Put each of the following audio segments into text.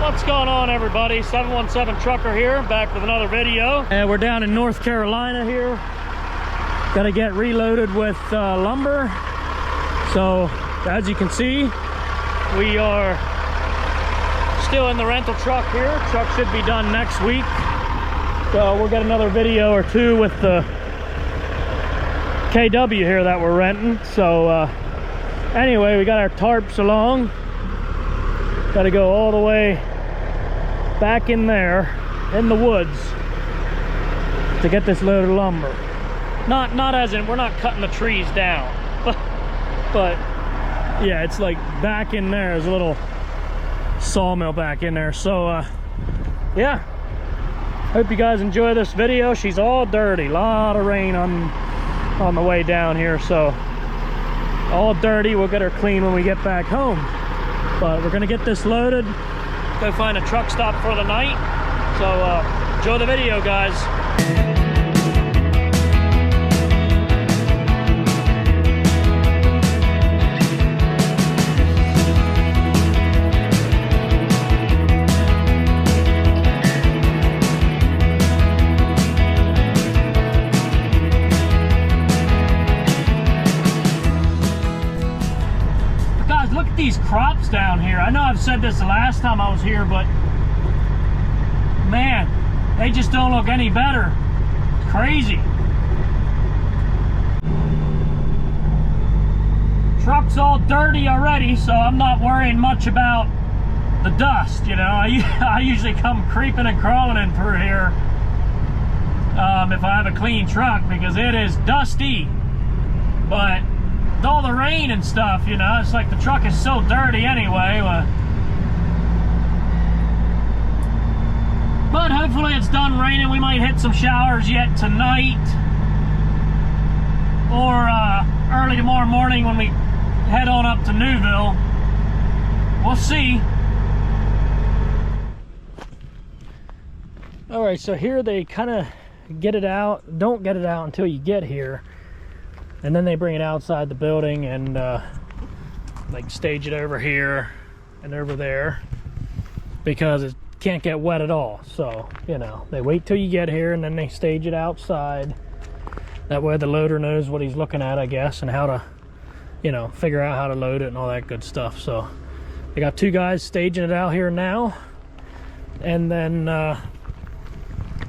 What's going on, everybody? 717 Trucker here, back with another video. And we're down in North Carolina here. Got to get reloaded with lumber. So as you can see, we are still in the rental truck here. Truck should be done next week. So we'll get another video or two with the KW here that we're renting. So anyway, we got our tarps along. Got to go all the way back in there in the woods to get this load of lumber. Not as in we're not cutting the trees down, but yeah, it's like back in there. There's a little sawmill back in there. So yeah, hope you guys enjoy this video. She's all dirty, a lot of rain on the way down here, so all dirty. We'll get her clean when we get back home, but we're gonna get this loaded, go find a truck stop for the night. So enjoy the video, guys. These crops down here, I know I've said this the last time I was here, but man, they just don't look any better. It's crazy. Truck's all dirty already, so I'm not worrying much about the dust, you know. I usually come creeping and crawling in through here if I have a clean truck, because it is dusty. But with all the rain and stuff, you know, it's like the truck is so dirty anyway. But hopefully it's done raining. We might hit some showers yet tonight, or early tomorrow morning when we head on up to Newville. We'll see. All right, so here they kind of get it out. Don't get it out until you get here. And then they bring it outside the building and like stage it over here and over there, because it can't get wet at all. So, you know, they wait till you get here and then they stage it outside. That way the loader knows what he's looking at, I guess, and how to, you know, figure out how to load it and all that good stuff. So they got two guys staging it out here now, and then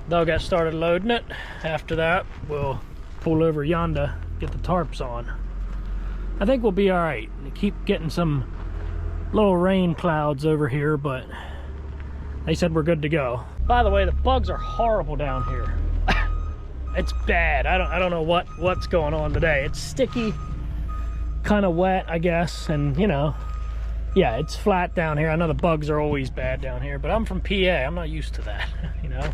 they'll get started loading it. After that, we'll pull over yonder, get the tarps on. I think we'll be all right. We keep getting some little rain clouds over here, but they said we're good to go. By the way, the bugs are horrible down here. It's bad. I don't know what's going on today. It's sticky, kind of wet, I guess, and you know, yeah, it's flat down here. I know the bugs are always bad down here, but I'm from PA. I'm not used to that, you know.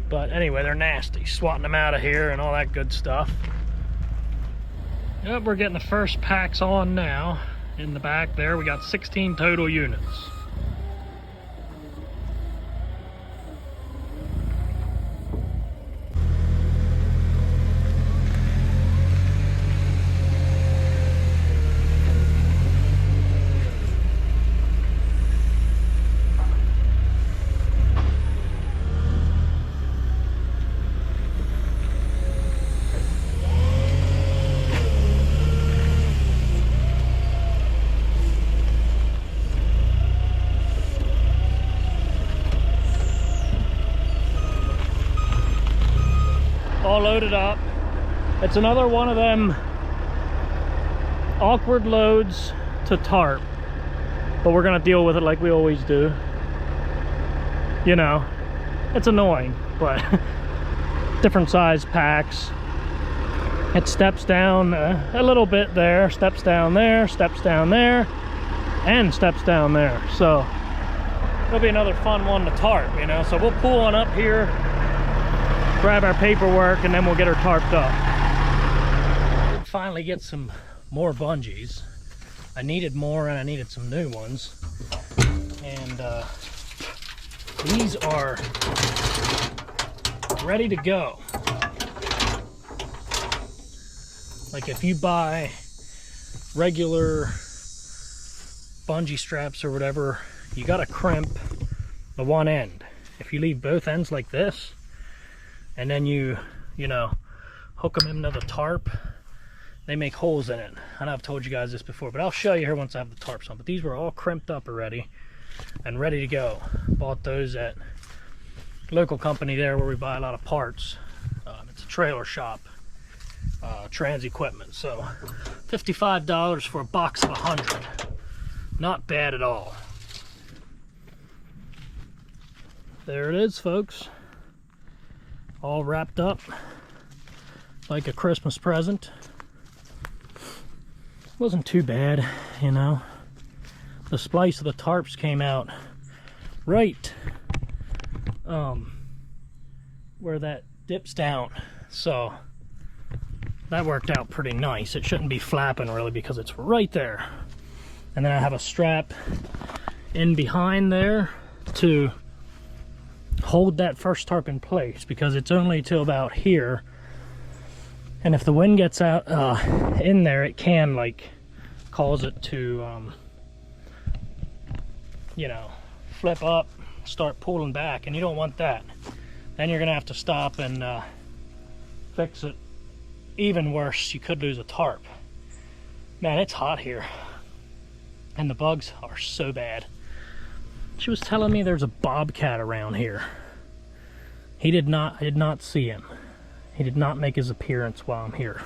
But anyway, they're nasty. Swatting them out of here and all that good stuff. Yep, we're getting the first packs on now. In the back there, we got 16 total units. All loaded up. It's another one of them awkward loads to tarp, but we're gonna deal with it like we always do. You know, it's annoying, but different size packs. It steps down a little bit there, steps down there, steps down there, and steps down there. So it'll be another fun one to tarp, you know. So we'll pull on up here, grab our paperwork, and then we'll get her tarped up. Finally get some more bungees. I needed more, and I needed some new ones. And these are ready to go. Like if you buy regular bungee straps or whatever, you gotta crimp the one end. If you leave both ends like this, and then you know, hook them into the tarp, they make holes in it. I know I've told you guys this before, but I'll show you here once I have the tarps on. But these were all crimped up already and ready to go. Bought those at local company there where we buy a lot of parts. It's a trailer shop, trans equipment. So $55 for a box of 100. Not bad at all. There it is, folks. All wrapped up like a Christmas present. Wasn't too bad, you know. The splice of the tarps came out right where that dips down, so that worked out pretty nice. It shouldn't be flapping really because it's right there. And then I have a strap in behind there to hold that first tarp in place because it's only till about here, and if the wind gets out in there, it can like cause it to you know, flip up, start pulling back, and you don't want that. Then you're gonna have to stop and fix it. Even worse, you could lose a tarp. Man, it's hot here and the bugs are so bad. She was telling me there's a bobcat around here. I did not see him. He did not make his appearance while I'm here.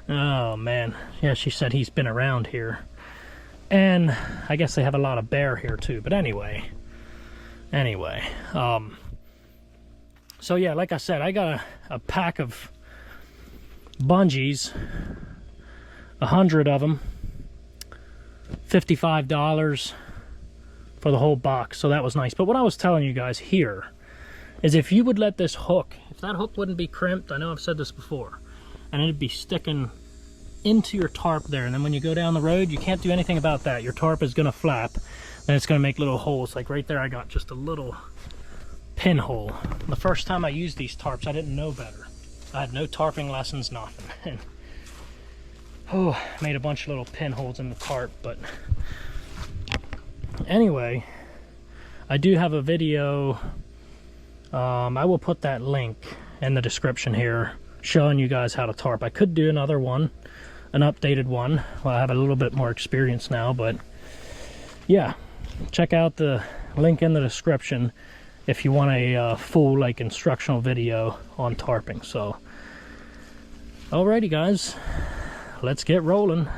Oh man, yeah, she said he's been around here. And I guess they have a lot of bear here too, but anyway, so yeah, like I said, I got a pack of bungees, 100 of them, $55 for the whole box, so that was nice. But what I was telling you guys here is if you would let this hook, if that hook wouldn't be crimped, I know I've said this before, and it'd be sticking into your tarp there, and then when you go down the road, you can't do anything about that. Your tarp is gonna flap, and it's gonna make little holes. Like right there, I got just a little pinhole. The first time I used these tarps, I didn't know better. I had no tarping lessons, nothing. And oh, made a bunch of little pinholes in the tarp. But anyway, I do have a video. I will put that link in the description here, showing you guys how to tarp. I could do another one, an updated one. Well, I have a little bit more experience now, but yeah, check out the link in the description if you want a full like instructional video on tarping. So alrighty guys, let's get rolling.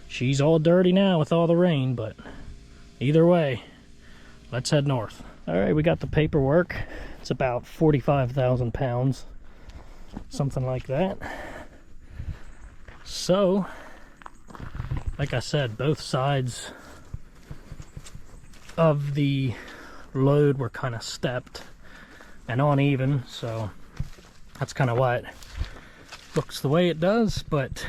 She's all dirty now with all the rain, but either way, let's head north. All right, we got the paperwork. It's about 45,000 pounds, something like that. So, like I said, both sides of the load were kind of stepped and uneven, so that's kind of why it looks the way it does, but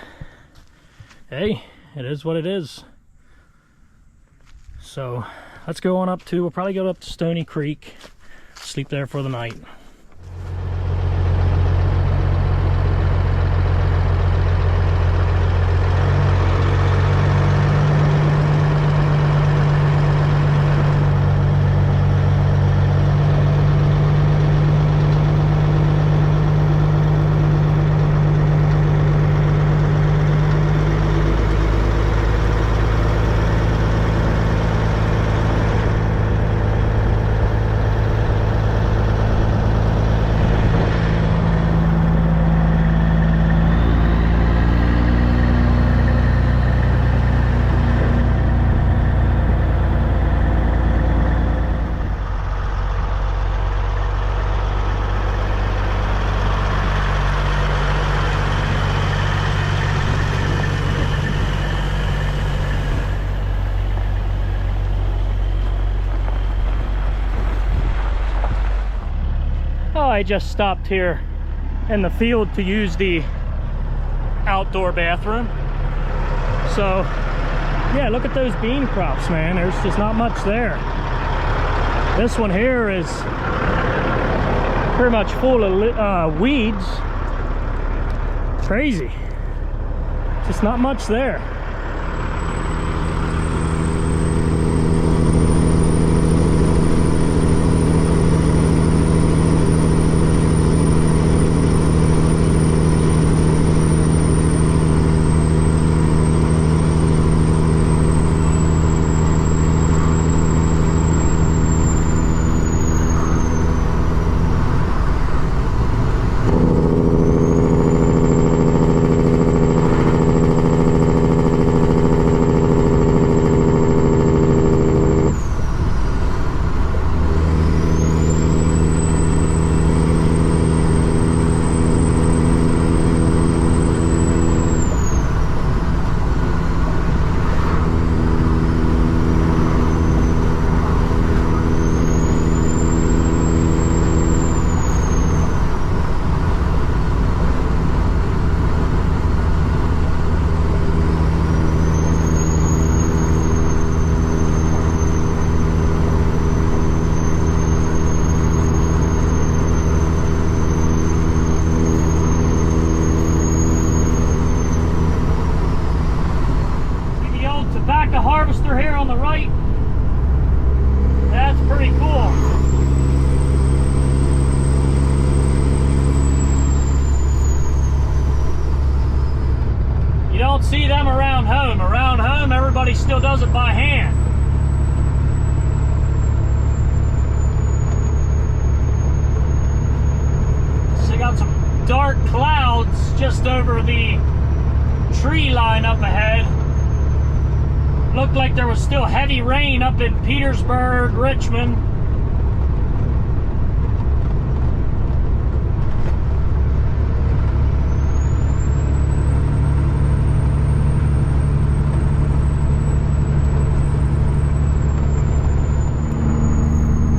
hey, it is what it is. So let's go on up to, we'll probably go up to Stony Creek, sleep there for the night. I just stopped here in the field to use the outdoor bathroom. So yeah, look at those bean crops, man. There's just not much there. This one here is pretty much full of weeds. Crazy. Just not much there. glanced over the tree line up ahead. Looked like there was still heavy rain up in Petersburg, Richmond.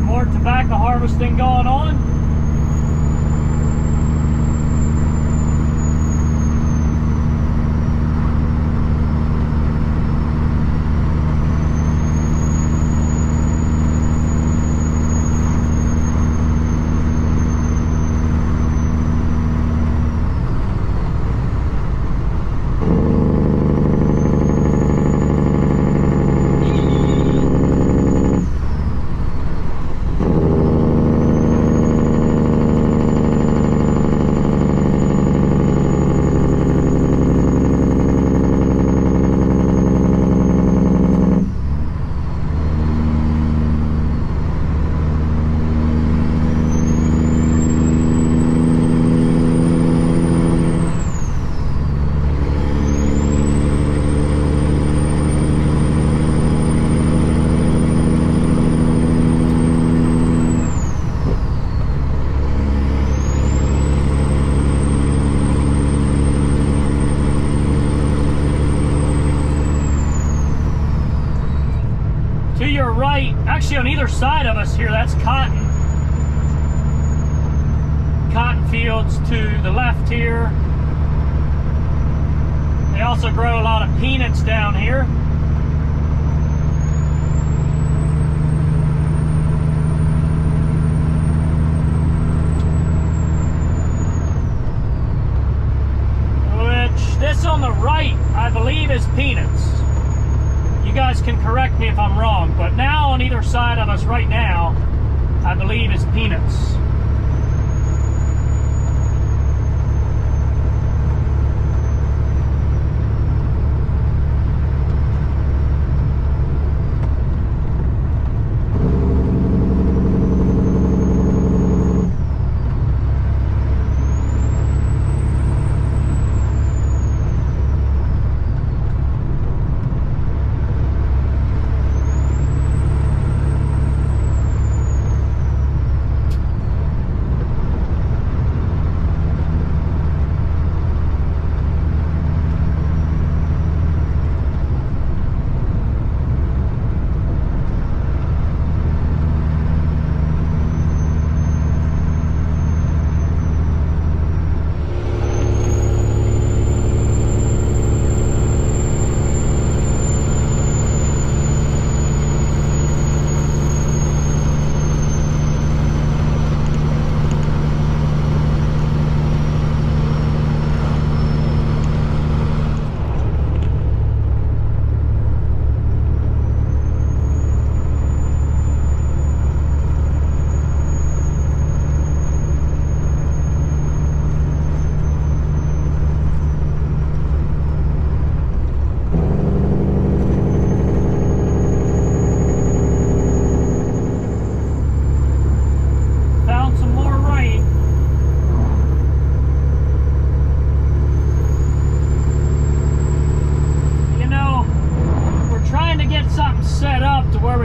More tobacco harvesting going on. To your right, actually on either side of us here, that's cotton. Cotton fields to the left here. They also grow a lot of peanuts down here. Which, this on the right, I believe is peanuts. You guys can correct me if I'm wrong, but now on either side of us right now, I believe is peanuts.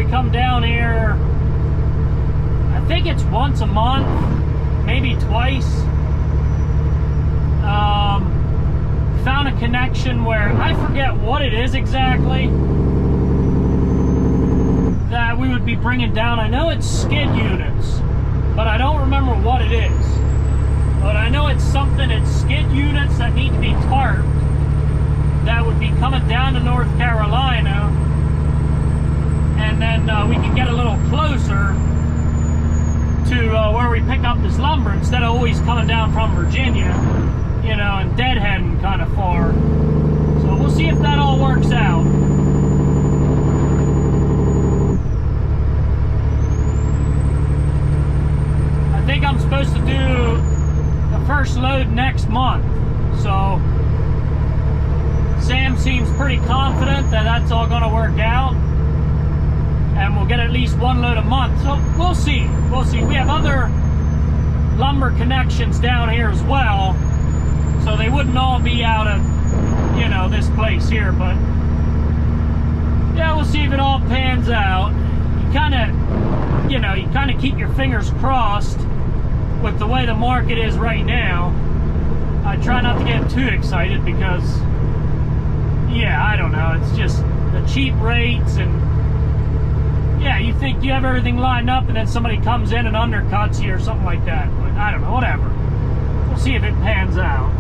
Come down here, I think it's once a month, maybe twice. Found a connection where I forget what it is exactly that we would be bringing down. I know it's skid units, but I don't remember what it is. But I know it's something, it's skid units that need to be tarped that would be coming down to North Carolina. And then we can get a little closer to where we pick up this lumber instead of always coming down from Virginia, you know, and deadheading kind of far. So we'll see if that all works out. I think I'm supposed to do the first load next month. So Sam seems pretty confident that that's all going to work out. And we'll get at least one load a month. So we'll see. We'll see. We have other lumber connections down here as well. So they wouldn't all be out of, you know, this place here, but yeah, we'll see if it all pans out. You kind of, you know, you kind of keep your fingers crossed with the way the market is right now. I try not to get too excited because, yeah, I don't know, it's just the cheap rates, and yeah, you think you have everything lined up and then somebody comes in and undercuts you or something like that. But I don't know, whatever. We'll see if it pans out.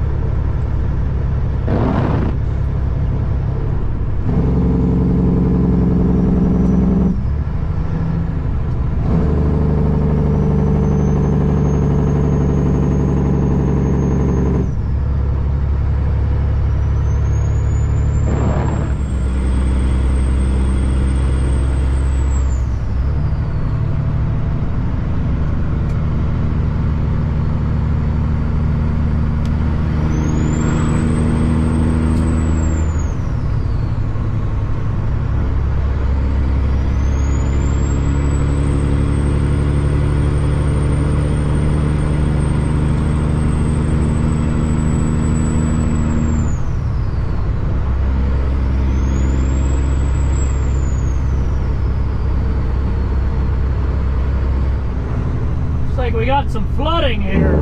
We got some flooding here.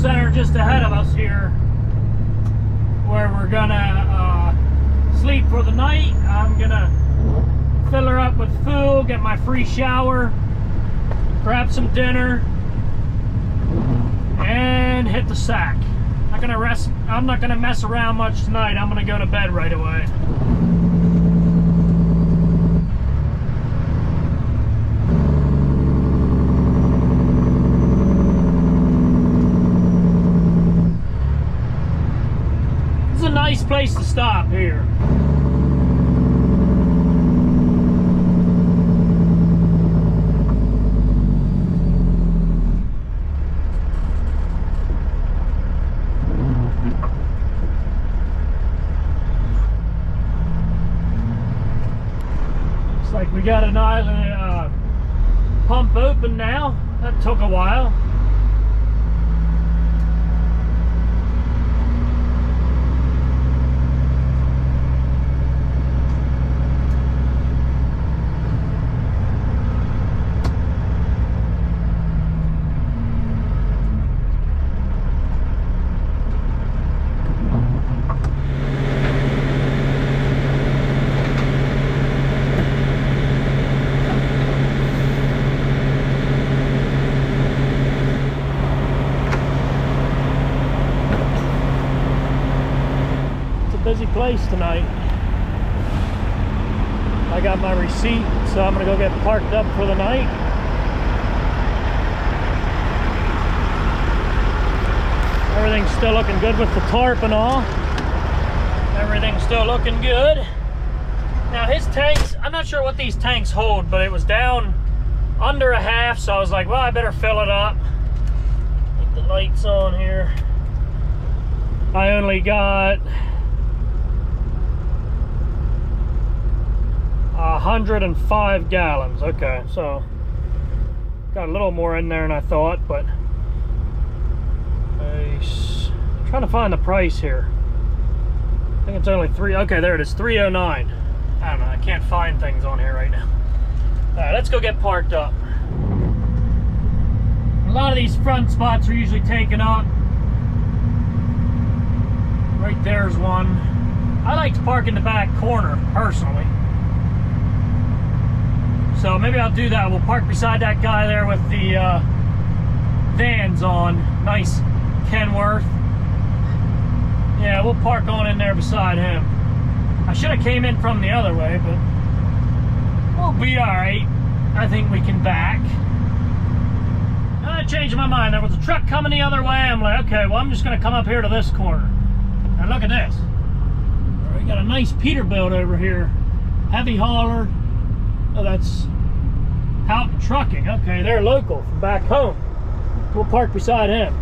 Center just ahead of us here, where we're gonna sleep for the night. I'm gonna fill her up with food, get my free shower, grab some dinner, and hit the sack. I'm not gonna mess around much tonight. I'm gonna go to bed right away. Nice place to stop here. Looks like we got an island pump open now. That took a while. Busy place tonight. I got my receipt, so I'm gonna go get parked up for the night. Everything's still looking good with the tarp and all. Everything's still looking good. Now his tanks, I'm not sure what these tanks hold, but it was down under a half, so I was like, well, I better fill it up. Get the lights on here. I only got 105 gallons. Okay, so got a little more in there than I thought, but I'm trying to find the price here. I think it's only okay, there it is, $3.09. I don't know, I can't find things on here right now. All right, let's go get parked up. A lot of these front spots are usually taken up. Right there's one. I like to park in the back corner, personally. So maybe I'll do that. We'll park beside that guy there with the vans on. Nice Kenworth. Yeah, we'll park on in there beside him. I should have came in from the other way, but we'll be alright. I think we can back. And I changed my mind. There was a truck coming the other way. I'm like, okay, well, I'm just going to come up here to this corner. And look at this. We got a nice Peterbilt over here. Heavy hauler. Oh, that's Houghton Trucking. Okay, they're local from back home. We'll park beside him.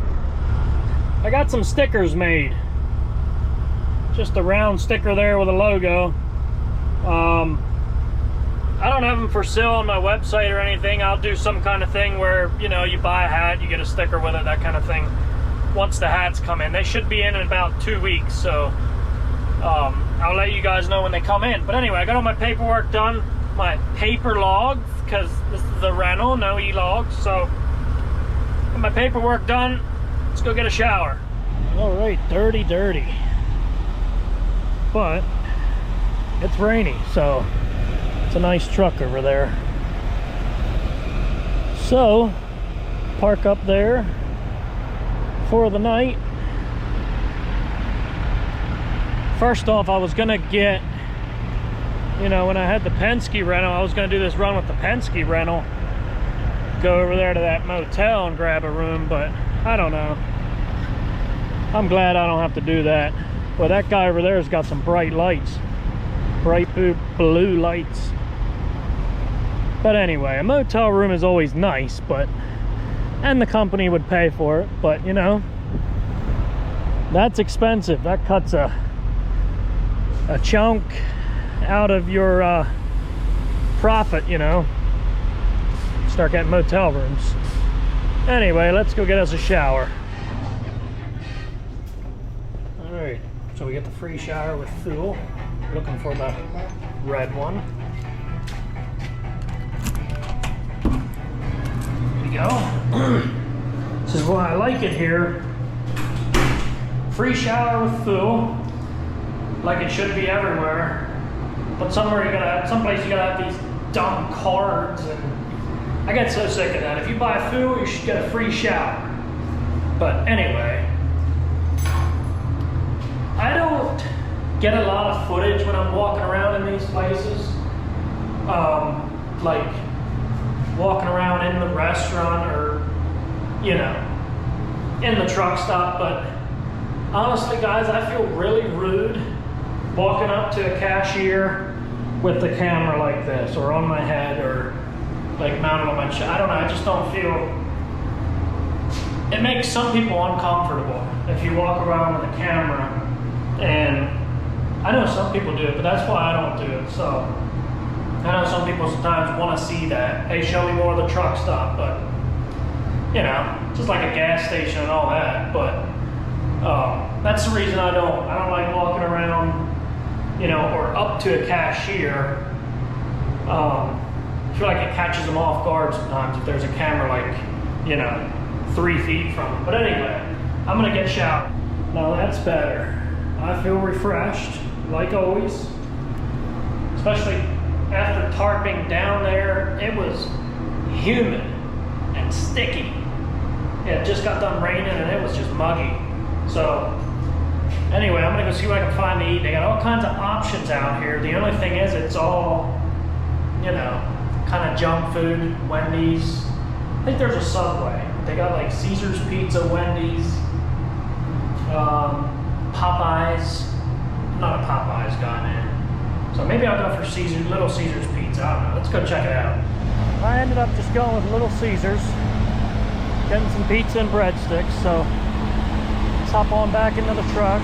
I got some stickers made. Just a round sticker there with a logo. I don't have them for sale on my website or anything. I'll do some kind of thing where, you know, you buy a hat, you get a sticker with it, that kind of thing. Once the hats come in. They should be in about 2 weeks, so I'll let you guys know when they come in. But anyway, I got all my paperwork done, my paper logs, because this is a rental, no e-logs. So, got my paperwork done. Let's go get a shower. All right, dirty. But it's rainy, so it's a nice truck over there. So, park up there for the night. First off, I was gonna get, you know, when I had the Penske rental, I was gonna do this run with the Penske rental, go over there to that motel and grab a room, but I don't know. I'm glad I don't have to do that. Well, that guy over there has got some bright lights, bright blue lights. But anyway, a motel room is always nice, but, and the company would pay for it, but you know, that's expensive. That cuts a chunk out of your profit, you know. Start getting motel rooms. Anyway, let's go get us a shower. All right, so we get the free shower with fuel. Looking for the red one. Here we go. This is why I like it here. Free shower with fuel, like it should be everywhere. But somewhere you gotta, someplace you gotta have these dumb cards, and I get so sick of that. If you buy fuel, you should get a free shower. But anyway, I don't get a lot of footage when I'm walking around in these places. Like walking around in the restaurant or, you know, in the truck stop. But honestly, guys, I feel really rude walking up to a cashier with the camera like this, or on my head, or like mounted on my chest. I don't know, I just don't feel, it makes some people uncomfortable if you walk around with a camera. And I know some people do it, but that's why I don't do it. So I know some people sometimes want to see that. Hey, show me more of the truck stop, but you know, just like a gas station and all that. But that's the reason I don't like walking around, you know, or up to a cashier. I feel like it catches them off guard sometimes if there's a camera, like, you know, 3 feet from them. But anyway, I'm gonna get showered. Now that's better. I feel refreshed, like always. Especially after tarping down there, it was humid and sticky. It just got done raining and it was just muggy. So anyway, I'm gonna go see what I can find to eat. They got all kinds of options out here. The only thing is, it's all, you know, kind of junk food. Wendy's. I think there's a Subway. They got like Caesar's Pizza, Wendy's, Popeyes. I'm not a Popeyes guy, man. So maybe I'll go for Little Caesar's Pizza. I don't know. Let's go check it out. I ended up just going with Little Caesar's, getting some pizza and breadsticks. So let's hop on back into the truck,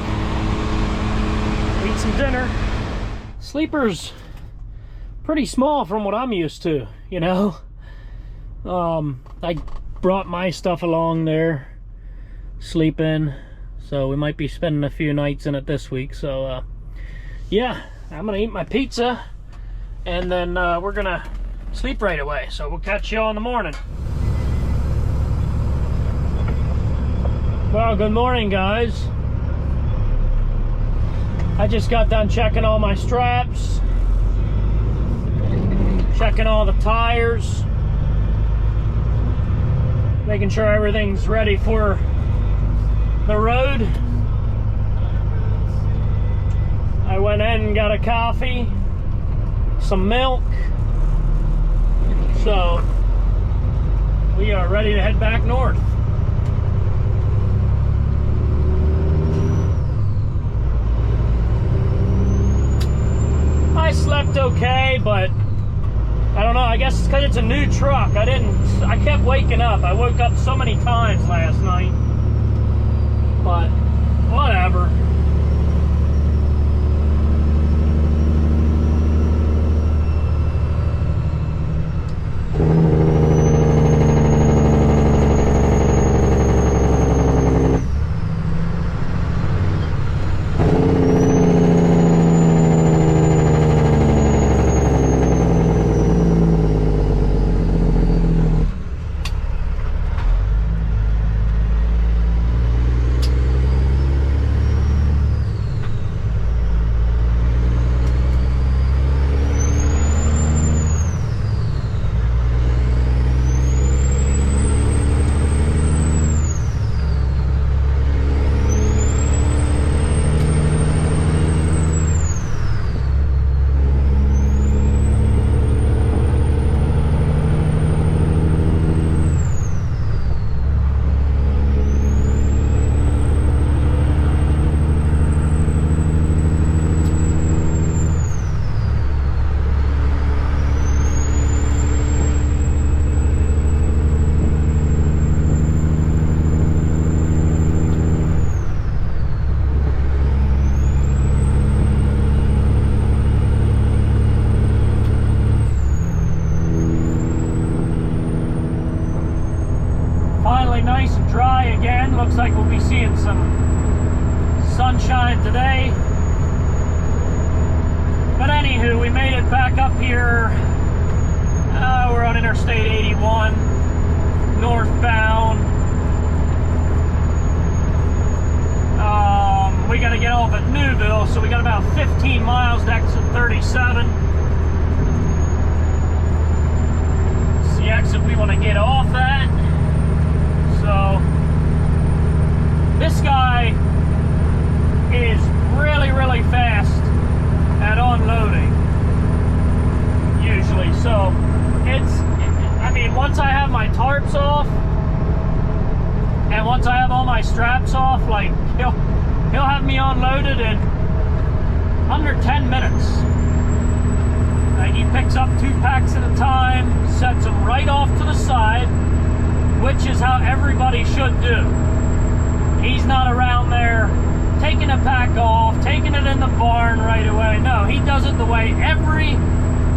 eat some dinner. Sleeper's pretty small from what I'm used to, you know. I brought my stuff along there, sleep in, so we might be spending a few nights in it this week. So yeah, I'm gonna eat my pizza and then we're gonna sleep right away. So we'll catch you all in the morning. Well, good morning, guys. I just got done checking all my straps, checking all the tires, making sure everything's ready for the road. I went in and got a coffee, some milk, so we are ready to head back north. I slept okay, but I don't know, I guess it's because it's a new truck. I kept waking up. I woke up so many times last night, but whatever. Nice and dry again. Looks like we'll be seeing some sunshine today. But anywho, we made it back up here. We're on Interstate 81, northbound. We got to get off at Newville, so we got about 15 miles to exit 37. It's the exit we want to get off at. So this guy is really fast at unloading, usually. So I mean, once I have my tarps off and once I have all my straps off, like he'll have me unloaded in under 10 minutes. Like, he picks up 2 packs at a time, sets them right off to the side, which is how everybody should do. He's not around there taking a pack off, taking it in the barn right away. No, he does it the way every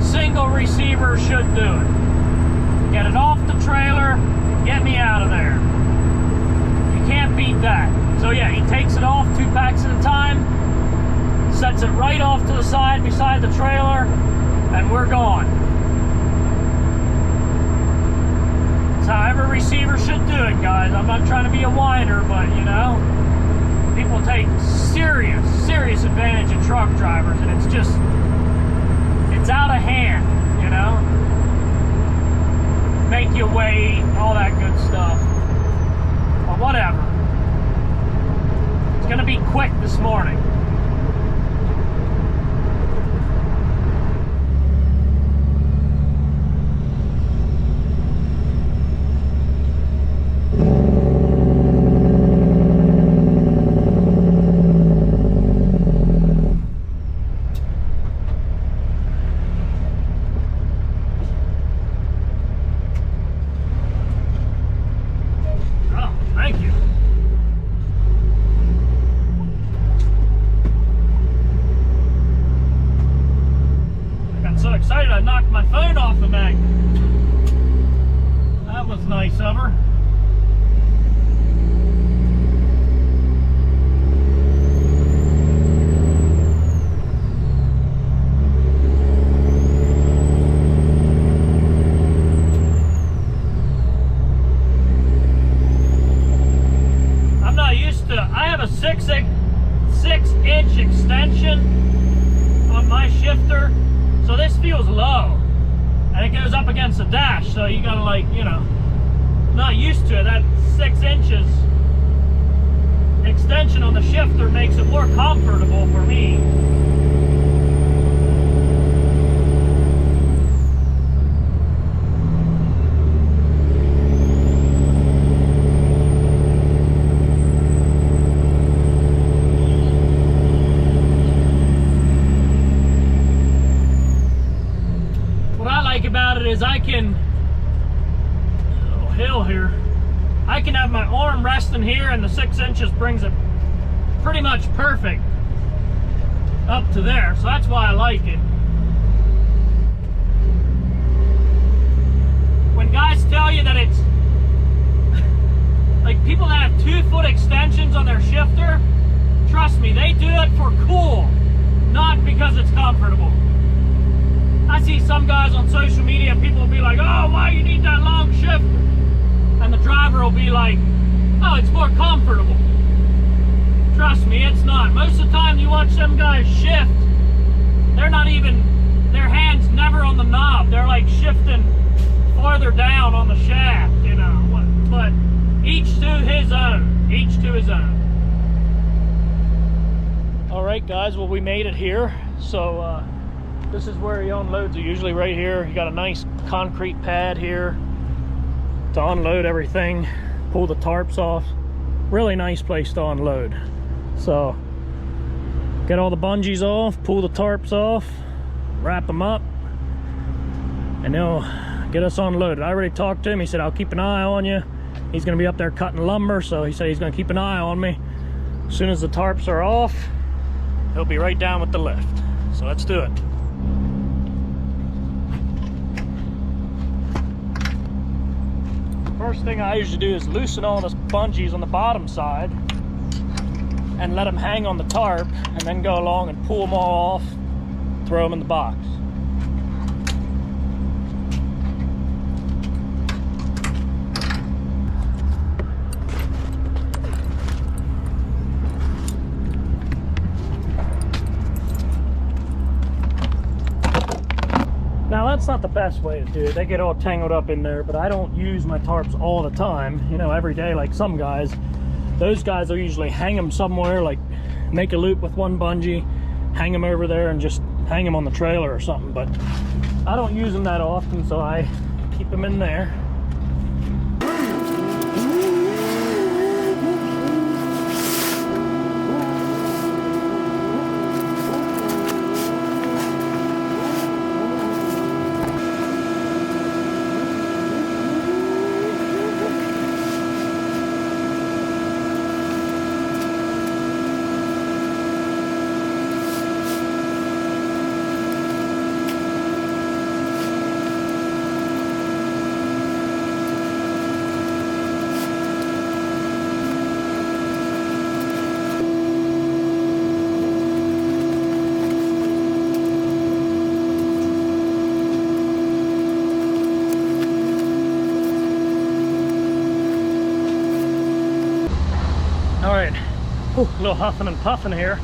single receiver should do it. Get it off the trailer, get me out of there. You can't beat that. So yeah, he takes it off 2 packs at a time, sets it right off to the side beside the trailer, and we're gone. How every receiver should do it, guys. I'm not trying to be a whiner, but you know, people take serious advantage of truck drivers, and it's out of hand, you know. Make you wait, all that good stuff. But whatever. It's gonna be quick this morning. Excited I knocked my phone off the magnet. That was nice of her. this feels low, and it goes up against the dash, so you gotta, like, you know, not used to it. That 6 inches extension on the shifter makes it more comfortable for me. About it is I can, oh hill here, I can have my arm resting here, and the 6 inches brings it pretty much perfect up to there, so that's why I like it. When guys tell you that it's like people that have 2-foot extensions on their shifter, trust me, they do it for cool, not because it's comfortable. I see some guys on social media, people will be like, oh, why you need that long shifter? And the driver will be like, oh, it's more comfortable. Trust me, it's not. Most of the time you watch them guys shift, they're not even, their hand's never on the knob. They're like shifting farther down on the shaft, you know. But each to his own, each to his own. All right, guys, well, we made it here. So, this is where he unloads it, usually right here. You got a nice concrete pad here to unload everything, pull the tarps off. Really nice place to unload. So, get all the bungees off, pull the tarps off, wrap them up, and he'll get us unloaded. I already talked to him. He said, I'll keep an eye on you. He's gonna be up there cutting lumber, so he said he's gonna keep an eye on me. As soon as the tarps are off, he'll be right down with the lift. So let's do it. First thing I usually do is loosen all the bungees on the bottom side and let them hang on the tarp, and then go along and pull them all off, throw them in the box. Now that's not the best way to do it. They get all tangled up in there, but I don't use my tarps all the time, you know, every day like some guys. Those guys will usually hang them somewhere, like make a loop with one bungee, hang them over there, and just hang them on the trailer or something. But I don't use them that often, so I keep them in there. A little huffing and puffing here.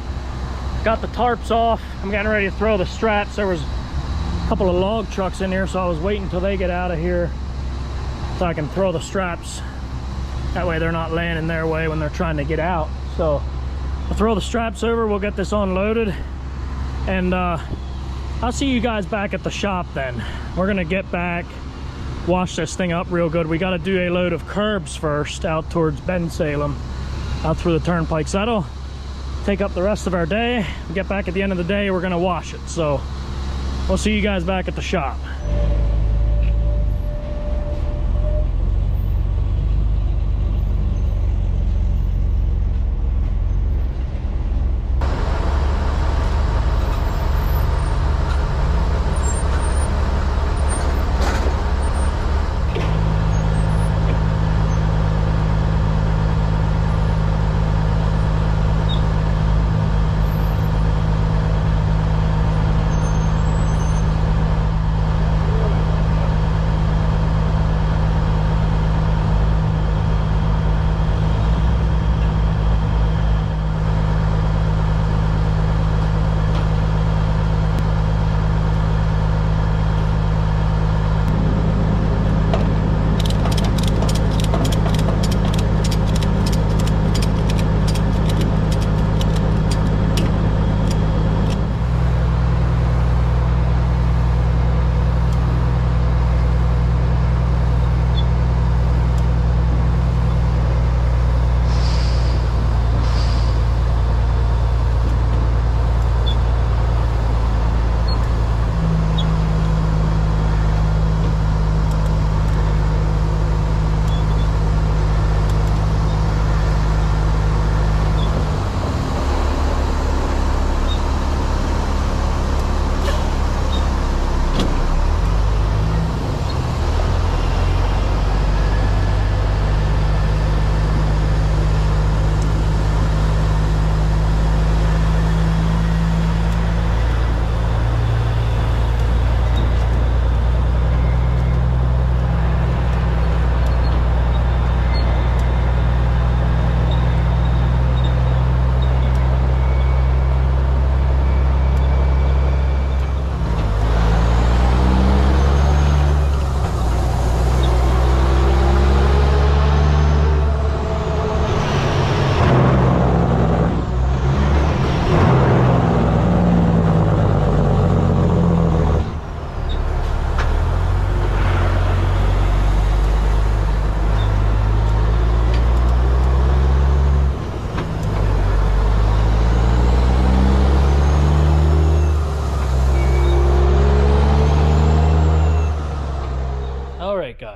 Got the tarps off. I'm getting ready to throw the straps. There was a couple of log trucks in here, so I was waiting until they get out of here so I can throw the straps. That way they're not laying in their way when they're trying to get out. So I'll throw the straps over, we'll get this unloaded, and I'll see you guys back at the shop then. We're gonna get back, wash this thing up real good. We gotta do a load of curbs first out towards Bensalem, out through the turnpike. So that'll take up the rest of our day. We get back at the end of the day, we're gonna wash it. So we'll see you guys back at the shop.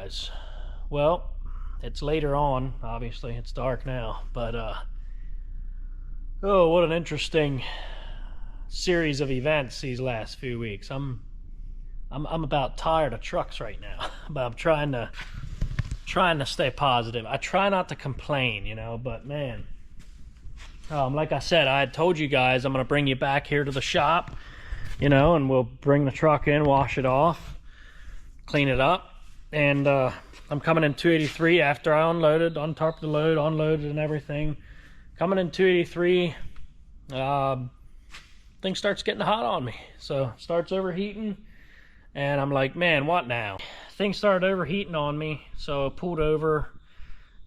guys. Well, it's later on, obviously. It's dark now, but oh, what an interesting series of events these last few weeks. I'm about tired of trucks right now, but I'm trying to stay positive. I try not to complain, you know, but man, like I said, I had told you guys I'm gonna bring you back here to the shop, you know, and we'll bring the truck in, wash it off, clean it up, and I'm coming in 283 after I unloaded, untarped the load, unloaded and everything. Coming in 283, thing starts getting hot on me. So it starts overheating, and I'm like, man, what now? Thing started overheating on me, so I pulled over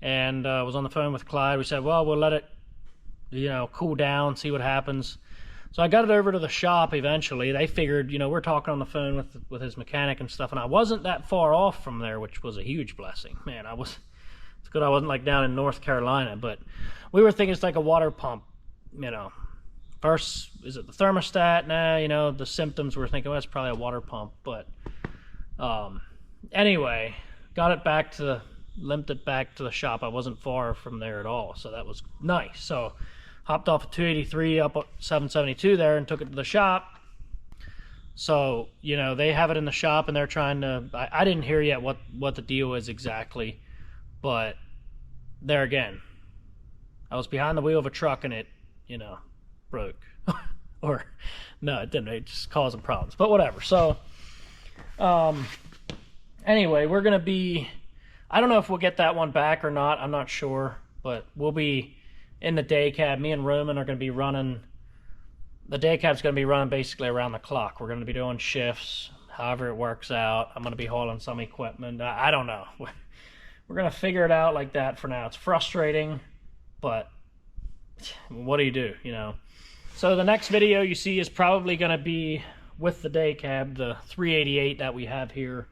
and was on the phone with Clyde. We said, well, we'll let it, you know, cool down, see what happens. So I got it over to the shop eventually. They figured, you know, we're talking on the phone with his mechanic and stuff, and I wasn't that far off from there, which was a huge blessing. Man, it's good I wasn't like down in North Carolina, but we were thinking it's like a water pump, you know. First, is it the thermostat? Nah, you know, the symptoms, we're thinking, well, that's probably a water pump. But anyway, limped it back to the shop. I wasn't far from there at all, so that was nice. So hopped off at 283 up at 772 there and took it to the shop. So, you know, they have it in the shop and they're trying to, I didn't hear yet what the deal is exactly, but there again, I was behind the wheel of a truck and it, you know, broke. Or no, it didn't, it just caused some problems, but whatever. So anyway, we're gonna be, I don't know if we'll get that one back or not, I'm not sure, but we'll be in the day cab. Me and Roman are gonna be running, the day cab's gonna be running basically around the clock. We're gonna be doing shifts however it works out. I'm gonna be hauling some equipment. I don't know, we're gonna figure it out like that for now. It's frustrating, but what do, you know? So the next video you see is probably going to be with the day cab, the 388 that we have here.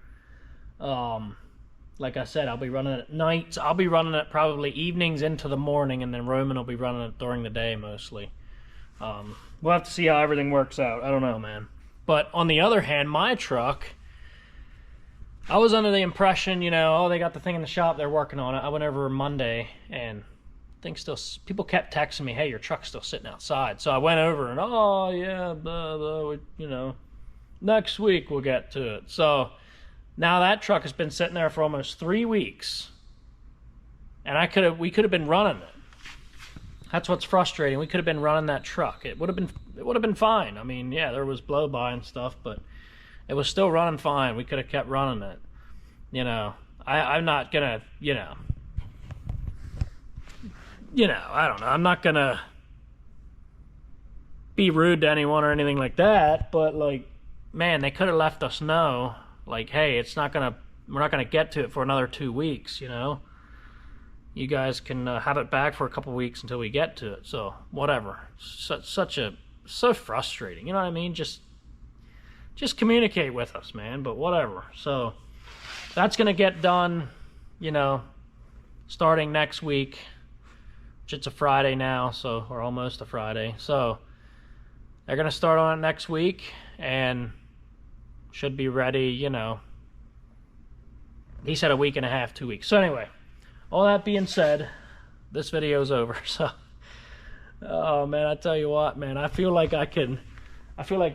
Like I said, I'll be running it at nights. I'll be running it probably evenings into the morning, and then Roman will be running it during the day mostly. We'll have to see how everything works out. I don't know, man. But on the other hand, my truck, I was under the impression, you know, oh, they got the thing in the shop, they're working on it. I went over Monday, and people kept texting me, hey, your truck's still sitting outside. So I went over and, oh yeah, blah, blah, you know, next week we'll get to it. So now that truck has been sitting there for almost 3 weeks, and we could have been running it. That's what's frustrating. We could have been running that truck. It would have been fine. I mean, yeah, there was blow by and stuff, but it was still running fine. We could have kept running it. You know, I'm not gonna, you know, I don't know. I'm not gonna be rude to anyone or anything like that, but like, man, they could have left us know, like, hey, we're not gonna get to it for another 2 weeks, you know. You guys can have it back for a couple weeks until we get to it. So whatever. So frustrating. You know what I mean? Just communicate with us, man. But whatever. So that's gonna get done, you know, starting next week. It's a Friday now, so, or almost a Friday. So they're gonna start on it next week and should be ready, you know. He said a week and a half, 2 weeks. So anyway, all that being said, this video's over. So, oh man, I tell you what, man, I feel like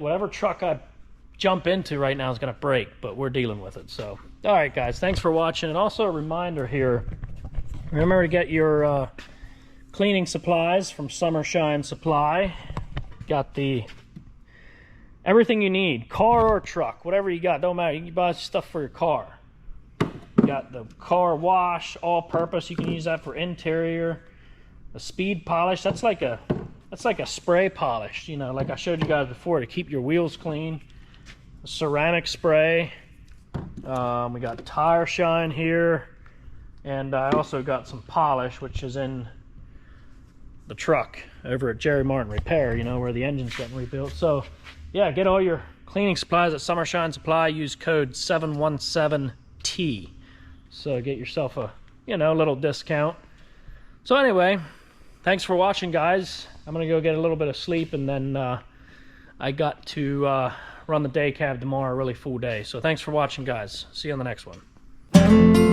whatever truck I jump into right now is gonna break, but we're dealing with it. So, all right, guys, thanks for watching. And also a reminder here, remember to get your cleaning supplies from Summer Shine Supply. Got everything you need, car or truck, whatever you got, don't matter. You can buy stuff for your car. You got the car wash, all purpose. You can use that for interior. The speed polish, that's like a spray polish, you know, like I showed you guys before, to keep your wheels clean. The ceramic spray. We got tire shine here, and I also got some polish, which is in the truck over at Jerry Martin Repair, you know, where the engine's getting rebuilt. So yeah, get all your cleaning supplies at Summer Shine Supply. Use code 717T, so get yourself a, you know, little discount. So anyway, thanks for watching, guys. I'm gonna go get a little bit of sleep, and then I got to run the day cab tomorrow, a really full day. So thanks for watching, guys. See you on the next one. Bye.